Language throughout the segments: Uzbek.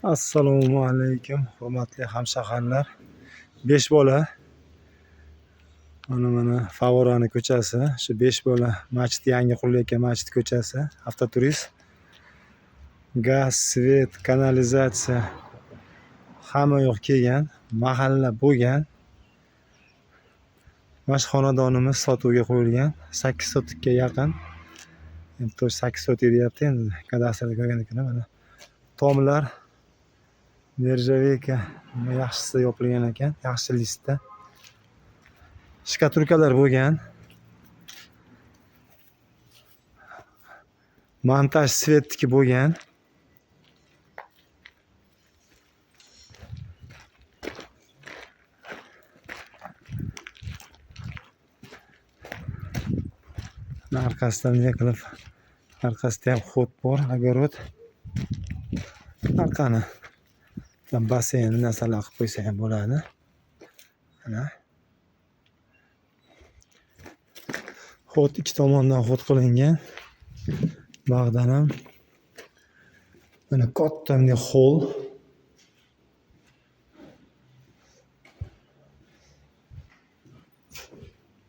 Assalomu alaykum, hurmatli hamshaharlar. 5 bola. Mana Favorani ko'chasi. Shu 5 bola masjid, yangi qurilayotgan masjid ko'chasi. Avtoturist. Gaz, svet, kanalizatsiya hamma yoq kelgan. Mahalla bo'lgan. Mana xonadonimiz sotuvga qo'yilgan. 8 sotikka yaqin. Endi 8 sotik deyapti endi. Kadastrda ko'rgan ekan mana. Tomlar Nerjaveyka yaxshisi yopilgan ekan, yaxshi listda. Shkatulkalar bo'lgan. Montaj svetniki bo'lgan. Arkasidan nima qilib, arkasida ham xod bor, огород. Arkani basseyn narsalar qilib qo'ysa ham bo'ladi. Mana. Xod ikki tomondan xod qilingan. Bag'dan ham mana katta hol.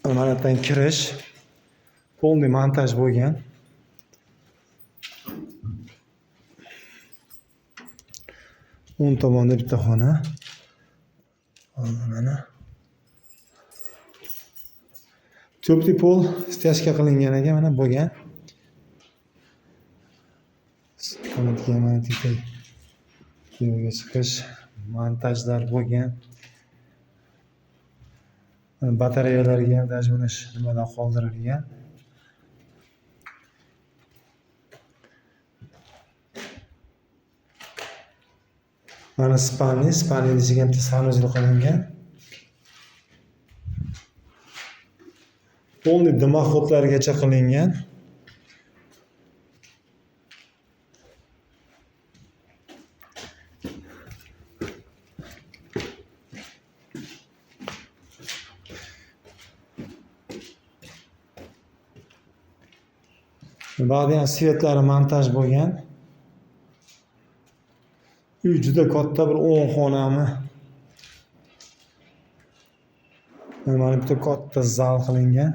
Mana yerdan kirish. Polni montaj bo'lgan. O'ng tomonda bitta xona. Mana. To'pli pol styajka qilingan ekan, mana bo'lgan. Mana chiqish, montajlar bo'lgan. Batareyalarga ham даже mana shu nimadan qoldirilgan. Mana spalni ichiga ham sanuzli qilingan. Polni dimoxodlargacha qilingan. Ba'zi ham svetlari montaj bo'lgan. Uy juda katta, bir 10 xonami. Mana bitta katta zal qilingan.